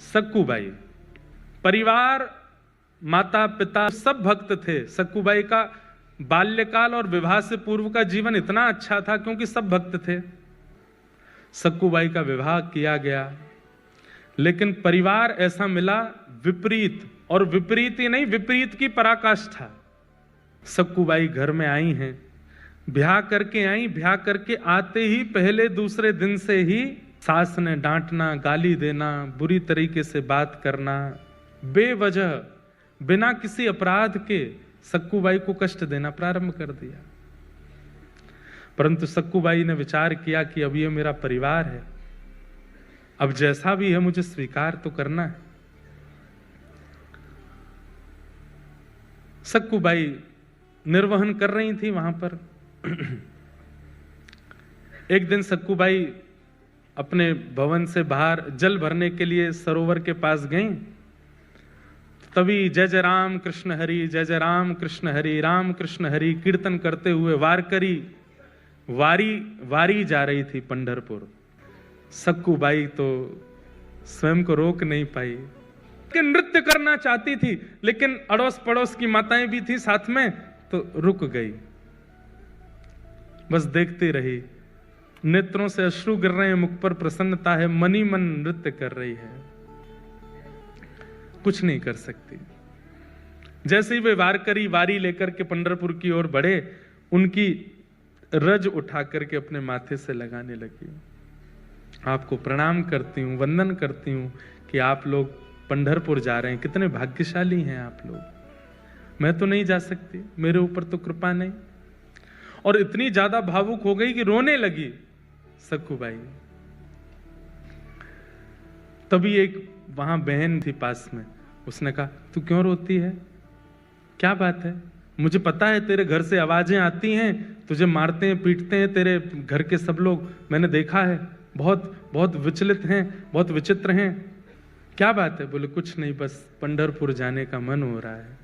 सक्कूबाई परिवार, माता पिता सब भक्त थे। सक्कूबाई का बाल्यकाल और विवाह से पूर्व का जीवन इतना अच्छा था क्योंकि सब भक्त थे। सक्कूबाई का विवाह किया गया, लेकिन परिवार ऐसा मिला विपरीत, और विपरीत ही नहीं, विपरीत की पराकाष्ठा। सक्कूबाई घर में आई हैं, ब्याह करके आई, ब्याह करके आते ही पहले दूसरे दिन से ही सास ने डांटना, गाली देना, बुरी तरीके से बात करना, बेवजह बिना किसी अपराध के सक्कूबाई को कष्ट देना प्रारंभ कर दिया। परंतु सक्कूबाई ने विचार किया कि अब ये मेरा परिवार है, अब जैसा भी है मुझे स्वीकार तो करना है। सक्कूबाई निर्वहन कर रही थी वहां पर। एक दिन सक्कूबाई अपने भवन से बाहर जल भरने के लिए सरोवर के पास गईं। तभी जय जय राम कृष्ण हरि, जय जय राम कृष्ण हरि, राम कृष्ण हरि कीर्तन करते हुए वारकरी वारी जा रही थी पंढरपुर। सक्कूबाई तो स्वयं को रोक नहीं पाई कि नृत्य करना चाहती थी, लेकिन अड़ोस पड़ोस की माताएं भी थी साथ में, तो रुक गई, बस देखती रही। नेत्रों से अश्रु गिर रहे हैं, मुख पर प्रसन्नता है, मनी मन नृत्य कर रही है, कुछ नहीं कर सकती। जैसे ही वे वारकरी वारी लेकर के पंढरपुर की ओर बढ़े, उनकी रज उठा करके अपने माथे से लगाने लगी। आपको प्रणाम करती हूं, वंदन करती हूं कि आप लोग पंढरपुर जा रहे हैं, कितने भाग्यशाली हैं आप लोग, मैं तो नहीं जा सकती, मेरे ऊपर तो कृपा नहीं। और इतनी ज्यादा भावुक हो गई कि रोने लगी सक्कूबाई। तभी एक वहां बहन थी पास में, उसने कहा तू क्यों रोती है, क्या बात है, मुझे पता है तेरे घर से आवाजें आती हैं, तुझे मारते हैं पीटते हैं तेरे घर के सब लोग, मैंने देखा है, बहुत बहुत विचलित हैं, बहुत विचित्र हैं, क्या बात है। बोले कुछ नहीं, बस पंढरपुर जाने का मन हो रहा है,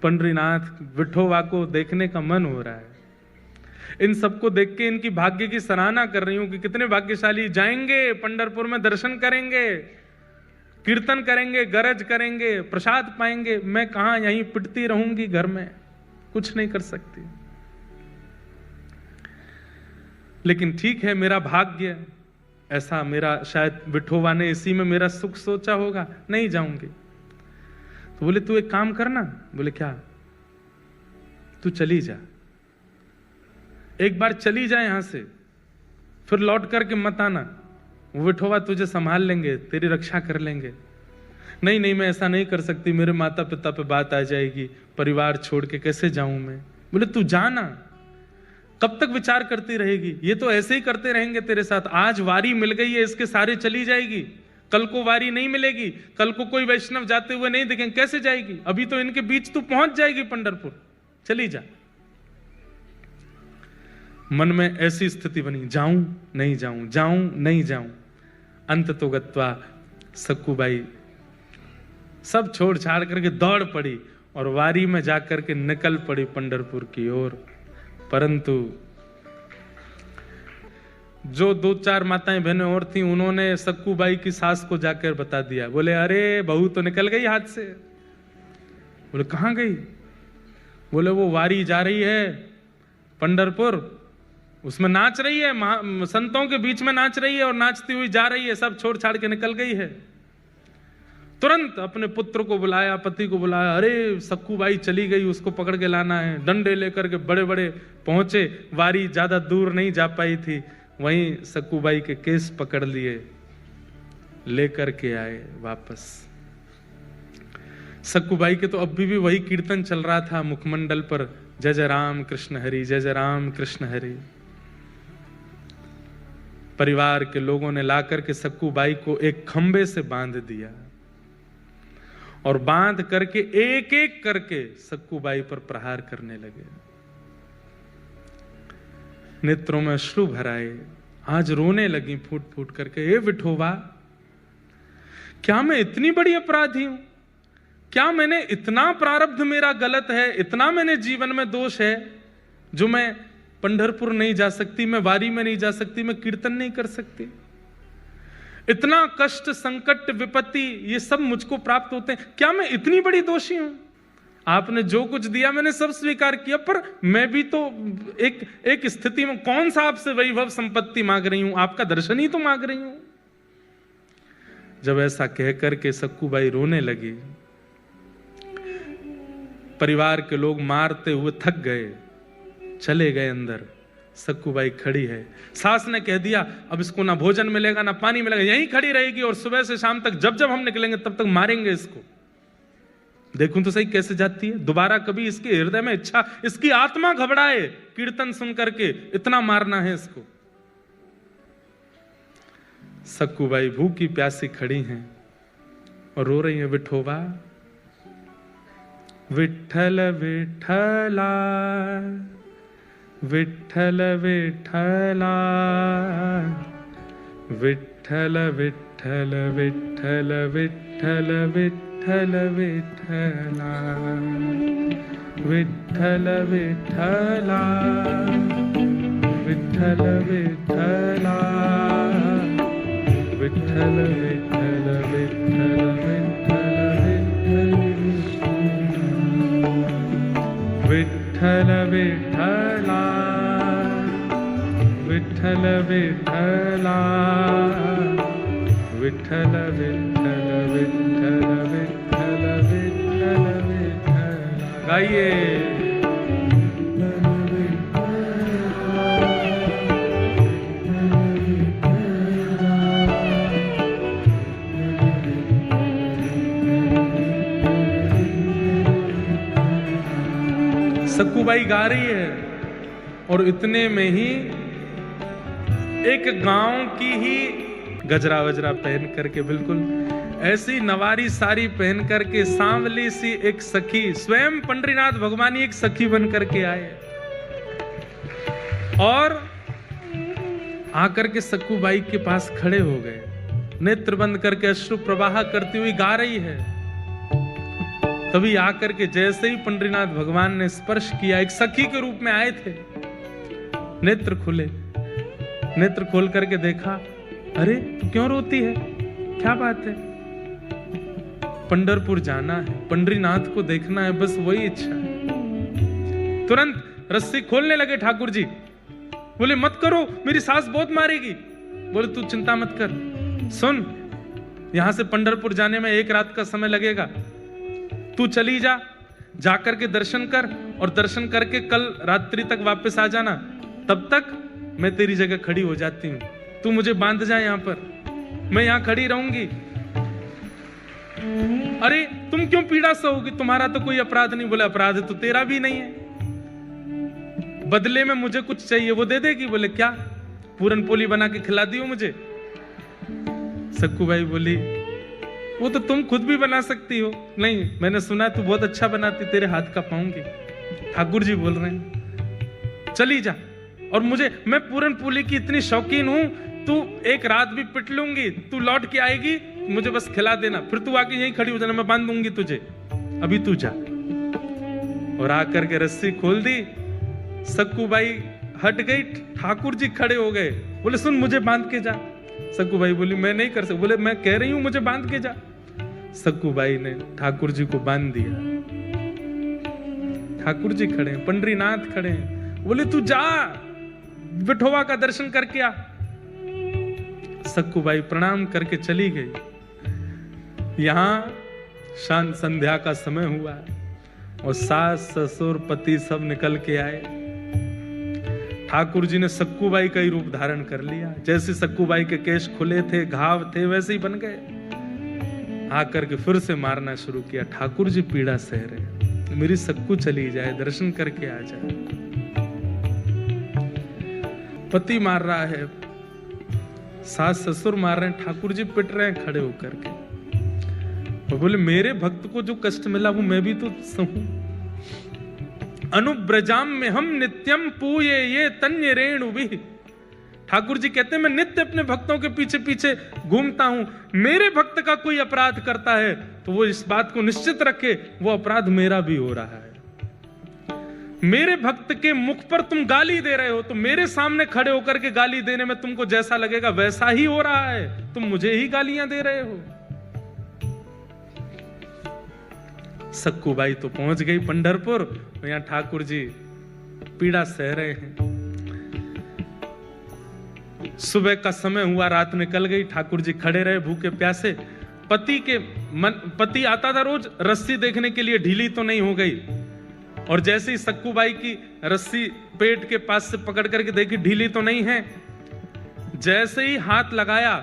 पंढरीनाथ विठोबा को देखने का मन हो रहा है। इन सबको देख के इनकी भाग्य की सराहना कर रही हूं कि कितने भाग्यशाली, जाएंगे पंढरपुर में, दर्शन करेंगे, कीर्तन करेंगे, गरज करेंगे, प्रसाद पाएंगे, मैं कहां यहीं पिटती रहूंगी घर में, कुछ नहीं कर सकती। लेकिन ठीक है, मेरा भाग्य ऐसा, मेरा शायद विठोबा ने इसी में मेरा सुख सोचा होगा, नहीं जाऊंगी। तो बोले तू एक काम करना। बोले क्या? तू चली जा, एक बार चली जा यहां से, फिर लौट करके मत आना, वो विठोबा तुझे संभाल लेंगे, तेरी रक्षा कर लेंगे। नहीं नहीं, मैं ऐसा नहीं कर सकती, मेरे माता पिता पे बात आ जाएगी, परिवार छोड़ के कैसे जाऊं मैं। बोले तू जाना, कब तक विचार करती रहेगी, ये तो ऐसे ही करते रहेंगे तेरे साथ। आज वारी मिल गई है, इसके सारे चली जाएगी, कल को वारी नहीं मिलेगी, कल को कोई वैष्णव जाते हुए नहीं देखेंगे, कैसे जाएगी, अभी तो इनके बीच तू पहुंच जाएगी पंढरपुर, चली जा। मन में ऐसी स्थिति बनी, जाऊं नहीं जाऊं, जाऊं नहीं जाऊं। अंत तो गत्वा सक्कूबाई सब छोड़ छाड़ करके दौड़ पड़ी और वारी में जाकर के निकल पड़ी पंढरपुर की ओर। परंतु जो दो चार माताएं बहनें और थीं, उन्होंने सक्कूबाई की सास को जाकर बता दिया। बोले अरे बहू तो निकल गई हाथ से। बोले कहां गई? बोले वो वारी जा रही है पंढरपुर, उसमें नाच रही है, संतों के बीच में नाच रही है और नाचती हुई जा रही है, सब छोड़ छाड़ के निकल गई है। तुरंत अपने पुत्र को बुलाया, पति को बुलाया, अरे सक्कूबाई चली गई, उसको पकड़ के लाना है। डंडे लेकर के बड़े बड़े पहुंचे, वारी ज्यादा दूर नहीं जा पाई थी, वहीं सक्कूबाई के केस पकड़ लिए, लेकर के आए वापस। सक्कूबाई के तो अभी भी वही कीर्तन चल रहा था मुखमंडल पर, जय जय राम कृष्ण हरि, जय जय राम कृष्ण हरि। परिवार के लोगों ने लाकर के सक्कूबाई को एक खंबे से बांध दिया और बांध करके एक एक करके सक्कूबाई पर प्रहार करने लगे। नेत्रों में अश्रु भराए, आज रोने लगी फूट फूट करके, ए विठोबा, क्या मैं इतनी बड़ी अपराधी हूं? क्या मैंने इतना प्रारब्ध मेरा गलत है, इतना मैंने जीवन में दोष है जो मैं पंढरपुर नहीं जा सकती, मैं वारी में नहीं जा सकती, मैं कीर्तन नहीं कर सकती? इतना कष्ट, संकट, विपत्ति ये सब मुझको प्राप्त होते हैं, क्या मैं इतनी बड़ी दोषी हूं? आपने जो कुछ दिया मैंने सब स्वीकार किया, पर मैं भी तो एक स्थिति में, कौन सा आपसे वैभव संपत्ति मांग रही हूं, आपका दर्शन ही तो मांग रही हूं। जब ऐसा कह करके सक्कूबाई रोने लगी, परिवार के लोग मारते हुए थक गए, चले गए अंदर। सक्कूबाई खड़ी है, सास ने कह दिया अब इसको ना भोजन मिलेगा ना पानी मिलेगा, यहीं खड़ी रहेगी और सुबह से शाम तक जब जब हम निकलेंगे तब तक मारेंगे इसको। देखूं तो सही कैसे जाती है, दोबारा कभी इसके हृदय में इच्छा, इसकी आत्मा घबराए कीर्तन सुन करके, इतना मारना है इसको। सक्कूबाई भूखी प्यासी खड़ी हैं और रो रही है, विठोबा विठ्ठल विठ्ठला, विठ्ठल विठ्ठला, विठ्ठल विठ्ठल विठ्ठल विठ्ठल विठ्ठल विठ्ठला, विठ्ठल विठ्ठला, विठ्ठल विठ्ठला, विठ्ठल विठ्ठल विठ्ठल विठ्ठल विठ्ठला, विठ्ठल विठ्ठला, विठ्ठल विठ्ठल विठ्ठल विठ्ठल विठ्ठल विठ्ठल। गाइए। सक्कूबाई गा रही है और इतने में ही एक गांव की ही गजरा वजरा पहन करके, बिल्कुल ऐसी नवारी साड़ी पहन करके सांवली सी एक सखी, स्वयं पंडरीनाथ भगवान एक सखी बन करके आए और आकर के सक्कूबाई के पास खड़े हो गए, नेत्र बंद करके अश्रु प्रवाह करती हुई गा रही है। तभी आकर के जैसे ही पंडरीनाथ भगवान ने स्पर्श किया, एक सखी के रूप में आए थे, नेत्र खुले, नेत्र खोल करके देखा, अरे तू क्यों रोती है, क्या बात है? पंढरपुर जाना है, पंडरीनाथ को देखना है, बस वही इच्छा है। तुरंत रस्सी खोलने लगे ठाकुर जी, बोले मत करो, मेरी सास बहुत मारेगी। बोले तू चिंता मत कर, सुन यहां से पंढरपुर जाने में 1 रात का समय लगेगा, तू चली जा, जाकर के दर्शन कर और दर्शन करके कल रात्रि तक वापस आ जाना, तब तक मैं तेरी जगह खड़ी हो जाती हूं, तू मुझे बांध जा यहां पर, मैं यहां खड़ी रहूंगी। अरे तुम क्यों पीड़ा सहोगी, तुम्हारा तो कोई अपराध नहीं। बोले अपराध तो तेरा भी नहीं है, बदले में मुझे कुछ चाहिए, वो दे देगी। बोले क्या? पूरन पोली बना के खिला दियो मुझे। सक्कूबाई बोली वो तो तुम खुद भी बना सकती हो। नहीं, मैंने सुना तू बहुत अच्छा बनाती, तेरे हाथ का पाऊंगी। ठाकुर जी बोल रहे हैं चली जा, और मैं पूरन पोली की इतनी शौकीन हूं, तू 1 रात भी पिट लूंगी, तू लौट के आएगी, मुझे बस खिला देना, फिर तू आके यहीं खड़ी हो जाना, मैं बांध दूंगी तुझे, अभी तू जा। और आकर के रस्सी खोल दी, सक्कूबाई हट गई, ठाकुर जी खड़े हो गए, बोले सुन मुझे बांध के जा। सक्कूबाई बोली मैं नहीं कर सकती। बोले मैं कह रही हूं मुझे बांध के जा। सक्कूबाई ने ठाकुर जी को बांध दिया। ठाकुर जी खड़े हैं, पंडरीनाथ खड़े हैं, बोले तू जा, विठोबा का दर्शन करके आ। सक्कूबाई प्रणाम करके चली गई। यहां शांत संध्या का समय हुआ और सास ससुर पति सब निकल के आए। ठाकुर जी ने सक्कूबाई का ही रूप धारण कर लिया, जैसे सक्कूबाई के केश खुले थे, घाव थे, वैसे ही बन गए। आकर के फिर से मारना शुरू किया। ठाकुर जी पीड़ा सह रहे, मेरी सक्कू चली जाए, दर्शन करके आ जाए। पति मार रहा है, सास ससुर मार रहे हैं, ठाकुर जी पिट रहे हैं खड़े होकर के। और बोले मेरे भक्त को जो कष्ट मिला वो मैं भी तो सहूं। अनुब्रजाम में हम नित्यम पूये ये तन्य रेणु भी। ठाकुर जी कहते हैं मैं नित्य अपने भक्तों के पीछे पीछे घूमता हूं, मेरे भक्त का कोई अपराध करता है तो वो इस बात को निश्चित रखे वो अपराध मेरा भी हो रहा है। मेरे भक्त के मुख पर तुम गाली दे रहे हो, तो मेरे सामने खड़े होकर के गाली देने में तुमको जैसा लगेगा वैसा ही हो रहा है, तुम मुझे ही गालियां दे रहे हो। सक्कूबाई तो पहुंच गई पंढरपुर, यहां ठाकुर जी पीड़ा सह रहे हैं। सुबह का समय हुआ, रात निकल गई, ठाकुर जी खड़े रहे भूखे प्यासे। पति आता था रोज रस्सी देखने के लिए, ढीली तो नहीं हो गई। और जैसे ही सक्कूबाई की रस्सी पेट के पास से पकड़ करके देखी ढीली तो नहीं है, जैसे ही हाथ लगाया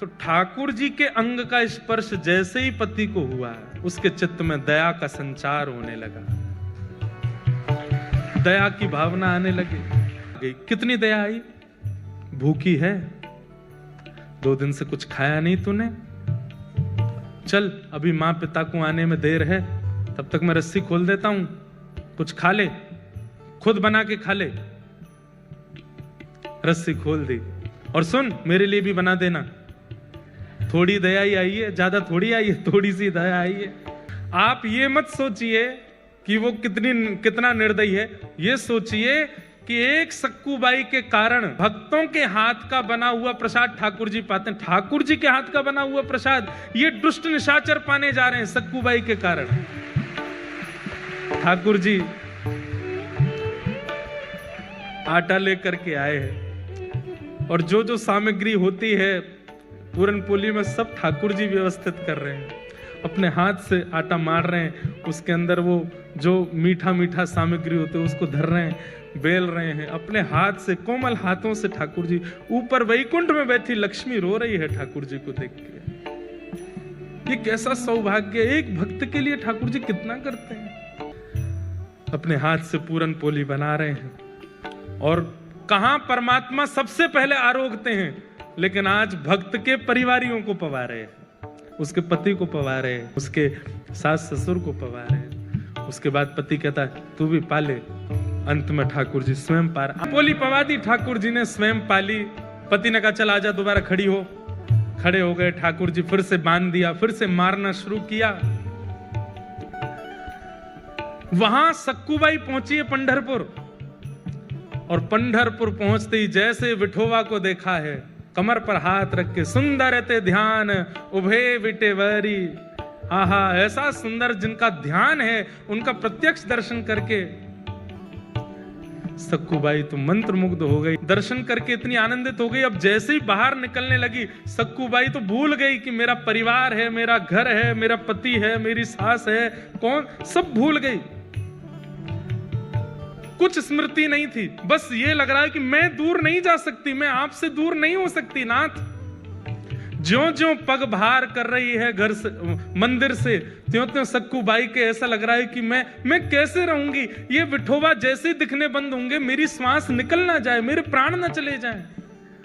तो ठाकुर जी के अंग का स्पर्श जैसे ही पति को हुआ, उसके चित्त में दया का संचार होने लगा, दया की भावना आने लगी। कितनी दया आई? भूखी है, 2 दिन से कुछ खाया नहीं तूने, चल अभी मां पिता को आने में देर है, तब तक मैं रस्सी खोल देता हूं, कुछ खा ले, खुद बना के खा ले। रस्सी खोल दी, और सुन मेरे लिए भी बना देना। थोड़ी दया ही आई है, ज्यादा थोड़ी आई है, थोड़ी सी दया आई है। आप ये मत सोचिए कि वो कितना निर्दयी है, ये सोचिए कि एक सक्कूबाई के कारण भक्तों के हाथ का बना हुआ प्रसाद ठाकुर जी पाते हैं। ठाकुर जी के हाथ का बना हुआ प्रसाद ये दुष्ट निशाचर पाने जा रहे हैं सक्कूबाई के कारण। ठाकुर जी आटा लेकर के आए हैं, और जो जो सामग्री होती है पूरन पोली में सब ठाकुर जी व्यवस्थित कर रहे हैं। अपने हाथ से आटा मार रहे हैं, उसके अंदर वो जो मीठा मीठा सामग्री होते है उसको धर रहे हैं, बेल रहे हैं अपने हाथ से, कोमल हाथों से। ठाकुर जी ऊपर वैकुंठ में बैठी लक्ष्मी रो रही है ठाकुर जी को देख के। ये कैसा सौभाग्य, एक भक्त के लिए ठाकुर जी कितना करते हैं। अपने हाथ से पूरन पोली बना रहे हैं, और कहां परमात्मा सबसे पहले आरोगते हैं, लेकिन आज भक्त के परिवारियों को पवा रहे हैं, उसके पति को पवा रहे हैं, उसके सास ससुर को पवा रहे हैं। उसके बाद पति कहता है तू भी पाले, अंत में ठाकुर जी स्वयं पार पोली पवा दी, ठाकुर जी ने स्वयं पाली। पति ने कहा चल आजा, दोबारा खड़ी हो। खड़े हो गए, ठाकुर जी फिर से बांध दिया, फिर से मारना शुरू किया। वहां सक्कूबाई पहुंची है पंढरपुर, और पंढरपुर पहुंचते ही जैसे विठोबा को देखा है, कमर पर हाथ रख के सुंदर ते ध्यान उभे विटेवरी। आहा, ऐसा सुंदर जिनका ध्यान है, उनका प्रत्यक्ष दर्शन करके सक्कूबाई तो मंत्र मुग्ध हो गई, दर्शन करके इतनी आनंदित हो गई। अब जैसे ही बाहर निकलने लगी, सक्कूबाई तो भूल गई कि मेरा परिवार है, मेरा घर है, मेरा पति है, मेरी सास है, कौन, सब भूल गई। कुछ स्मृति नहीं थी, बस ये लग रहा है कि मैं दूर नहीं जा सकती, मैं आपसे दूर नहीं हो सकती नाथ। ज्यों ज्यों पग बाहर कर रही है घर से, मंदिर से, त्यों त्यों सक्कूबाई के ऐसा लग रहा है कि मैं कैसे रहूंगी। ये विठोबा जैसे ही दिखने बंद होंगे, मेरी श्वास निकल ना जाए, मेरे प्राण ना चले जाएं।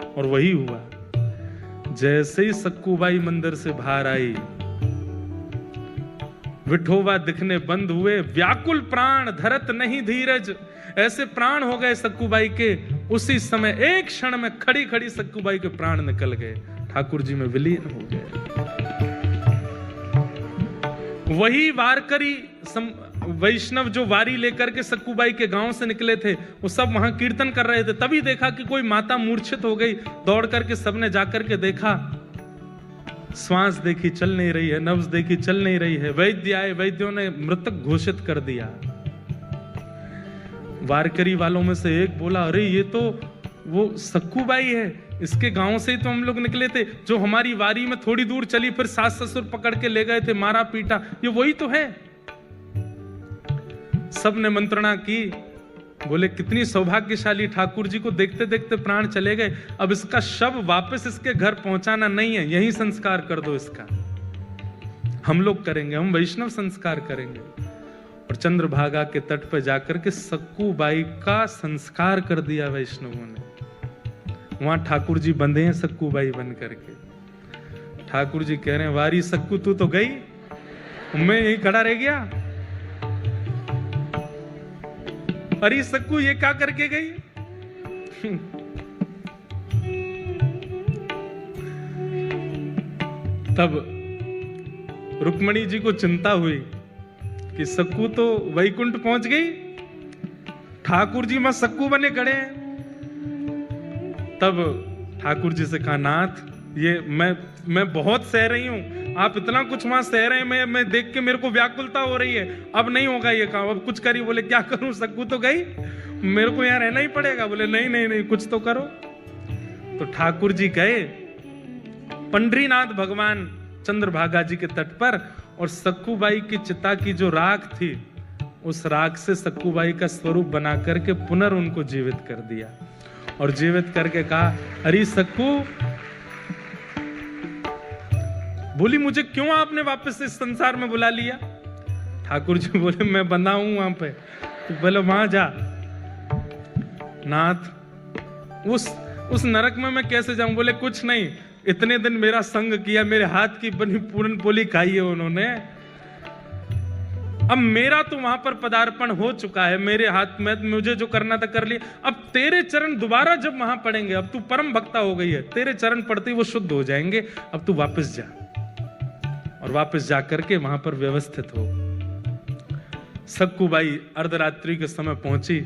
और वही हुआ। जैसे ही सक्कूबाई मंदिर से बाहर आई, विठोबा दिखने बंद हुए। व्याकुल प्राण धरत नहीं धीरज, ऐसे प्राण हो गए सक्कूबाई के। उसी समय एक क्षण में खड़ी खड़ी सक्कूबाई के प्राण निकल गए, ठाकुर जी में विलीन हो गए। वही वारकरी वैष्णव जो वारी लेकर के सक्कूबाई के गांव से निकले थे, वो सब वहां कीर्तन कर रहे थे। तभी देखा कि कोई माता मूर्छित हो गई। दौड़ करके सबने जाकर के देखा, श्वास देखी चल नहीं रही है, नब्ज देखी चल नहीं रही है। वैद्य आए, वैद्यों ने मृतक घोषित कर दिया। वारकरी वालों में से एक बोला, अरे ये तो वो सक्कूबाई है, इसके गांव से ही तो हम लोग निकले थे, जो हमारी वारी में थोड़ी दूर चली, फिर सास ससुर पकड़ के ले गए थे, मारा पीटा, ये वही तो है। सब ने मंत्रणा की, बोले कितनी सौभाग्यशाली, ठाकुर जी को देखते देखते प्राण चले गए। अब इसका शव वापस इसके घर पहुंचाना नहीं है, यही संस्कार कर दो इसका, हम लोग करेंगे, हम वैष्णव संस्कार करेंगे। और चंद्रभागा के तट पर जाकर के सक्कूबाई का संस्कार कर दिया वैष्णवों ने। वहां ठाकुर जी बंधे हैं सक्कूबाई बन करके। ठाकुर जी कह रहे हैं, वारी सक्कू तू तो गई, मैं यही खड़ा रह गया। अरे सक्कू ये क्या करके गई? तब रुक्मणी जी को चिंता हुई कि सक्कू तो वैकुंठ पहुंच गई, ठाकुर जी मां सक्कू बने खड़े हैं। तब ठाकुर जी से कहा, नाथ ये मैं बहुत सह रही हूं, आप इतना कुछ वहां सह रहे हैं, मैं देख के मेरे को व्याकुलता हो रही है, अब नहीं होगा ये काम, अब कुछ करिए। बोले क्या करूं, सक्कू तो गई, मेरे को यहां रहना ही पड़ेगा। बोले नहीं नहीं नहीं, कुछ तो करो। तो ठाकुर जी गए पंडरीनाथ भगवान चंद्रभागा जी के तट पर, और सक्कूबाई की चिता की जो राख थी, उस राख से सक्कूबाई का स्वरूप बना करके पुनः उनको जीवित कर दिया, और जीवित करके कहा, अरे सक्कू, बोली मुझे क्यों आपने वापस इस संसार में बुला लिया? ठाकुर जी बोले, मैं बंधा हूं वहां पे, तो बोले वहां जा। नाथ उस नरक में मैं कैसे जाऊं? बोले कुछ नहीं, इतने दिन मेरा संग किया, मेरे हाथ की बनी पूरन पोली खाई है उन्होंने, अब मेरा तो वहां पर पदार्पण हो चुका है, मेरे हाथ में मुझे जो करना था कर लिया, अब तेरे चरण दोबारा जब वहां पड़ेंगे, अब तू परम भक्ता हो गई है, तेरे चरण पड़ते ही वो शुद्ध हो जाएंगे, अब तू वापस जा। और वापस जाकर के वहां पर व्यवस्थित हो। सक्कूबाई अर्धरात्रि के समय पहुंची,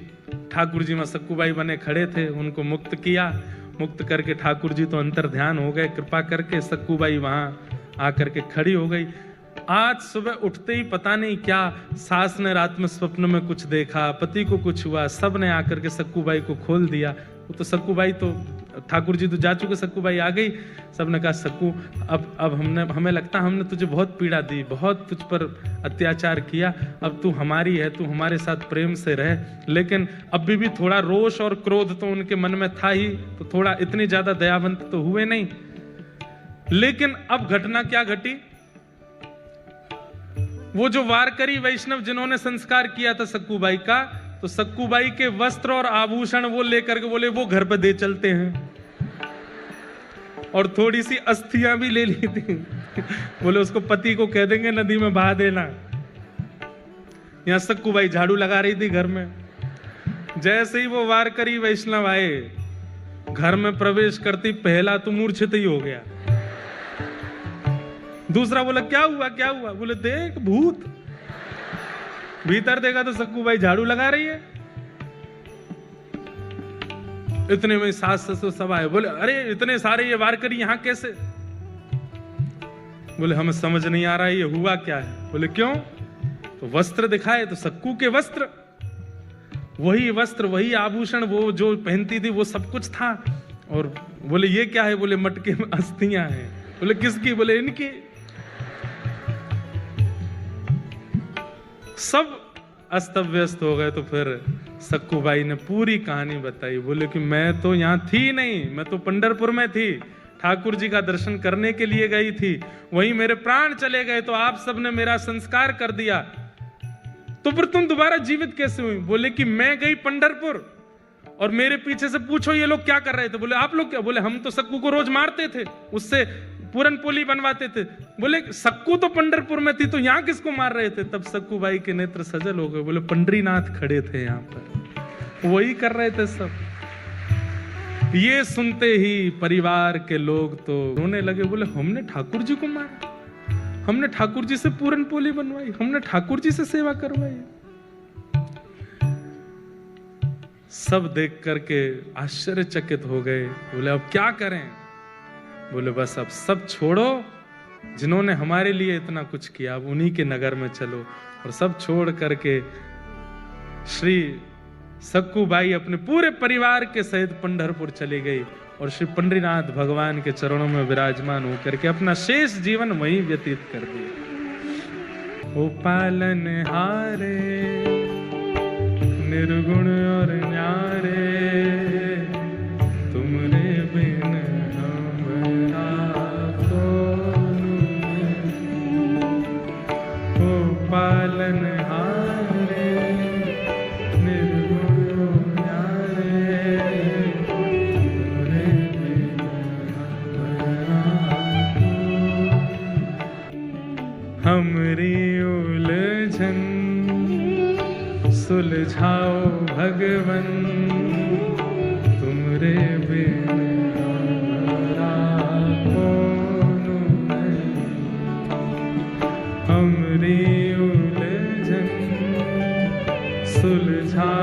ठाकुर जी में सक्कूबाई बने खड़े थे, उनको मुक्त किया, मुक्त करके ठाकुर जी तो अंतर ध्यान हो गए, कृपा करके सक्कूबाई वहां आकर के खड़ी हो गई। आज सुबह उठते ही पता नहीं क्या सास ने रात में स्वप्न में कुछ देखा, पति को कुछ हुआ, सब ने आकर के सक्कूबाई को खोल दिया। वो तो सक्कूबाई तो ठाकुर जी तो जा चुके, सक्कूबाई आ गई, सबने कहा सक्कू अब हमें लगता हमने तुझे बहुत पीड़ा दी, बहुत तुझ पर अत्याचार किया, अब तू हमारी है, तू हमारे साथ प्रेम से रह। लेकिन अभी भी थोड़ा रोष और क्रोध तो उनके मन में था ही, तो थोड़ा इतनी ज्यादा दयावंत तो हुए नहीं। लेकिन अब घटना क्या घटी, वो जो वारकरी वैष्णव जिन्होंने संस्कार किया था सक्कूबाई का, तो सक्कूबाई के वस्त्र और आभूषण वो लेकर के बोले वो घर पे दे चलते हैं, और थोड़ी सी अस्थियां भी ले ली थी, बोले उसको पति को कह देंगे नदी में बहा देना। यहां सक्कूबाई झाड़ू लगा रही थी घर में, जैसे ही वो वारकरी वैष्णव आए, घर में प्रवेश करती पहला तो मूर्छित ही हो गया, दूसरा बोला क्या हुआ क्या हुआ, बोले देख भूत, भीतर देखा तो सक्कूबाई झाड़ू लगा रही है। इतने में सास ससुर सब आए, बोले अरे इतने सारे ये वारकरी यहां कैसे? बोले हमें समझ नहीं आ रहा है ये हुआ क्या है। बोले क्यों? तो वस्त्र दिखाए तो सक्कू के वस्त्र, वही वस्त्र वही आभूषण वो जो पहनती थी वो सब कुछ था। और बोले ये क्या है? बोले मटके में अस्थियां हैं। बोले किसकी? बोले इनकी। सब अस्त व्यस्त हो गए। तो फिर सक्कूबाई ने पूरी कहानी बताई। बोले कि मैं तो यहां थी नहीं, मैं तो पंढरपुर में थी, ठाकुर जी का दर्शन करने के लिए गई थी, वहीं मेरे प्राण चले गए, तो आप सबने मेरा संस्कार कर दिया, तो फिर तुम दोबारा जीवित कैसे हुई? बोले कि मैं गई पंढरपुर और मेरे पीछे से पूछो ये लोग क्या कर रहे थे। बोले आप लोग क्या? बोले हम तो सक्कू को रोज मारते थे, उससे पूरन पोली बनवाते थे। बोले सक्कू तो पंढरपुर में थी, तो यहां किसको मार रहे थे? तब सक्कूबाई के नेत्र सजल हो गए। बोले पंडरीनाथ खड़े थे यहां पर, वही कर रहे थे सब। ये सुनते ही परिवार के लोग तो रोने लगे। बोले हमने ठाकुर जी को मारा, हमने ठाकुर जी से पूरन पोली बनवाई, हमने ठाकुर जी से सेवा करवाई। सब देख करके आश्चर्यचकित हो गए। बोले अब क्या करें? बोले बस अब सब छोड़ो, जिन्होंने हमारे लिए इतना कुछ किया, अब उन्हीं के नगर में चलो। और सब छोड़ करके श्री सक्कूबाई अपने पूरे परिवार के सहित पंढरपुर चली गई और श्री पंडरीनाथ भगवान के चरणों में विराजमान होकर के अपना शेष जीवन वहीं व्यतीत कर दिया। ओ पालन हारे निर्गुण और न्यारे, तुमरे बिन हमरा कौन। ओ पालन हारे निर्गुण और न्यारे, तुमरे बिन हमरा कौन। हमरी उलझन सुलझाओ भगवन, तुमरे बिन हमरा कौन नहीं। हमरी उलझन सुलझाओ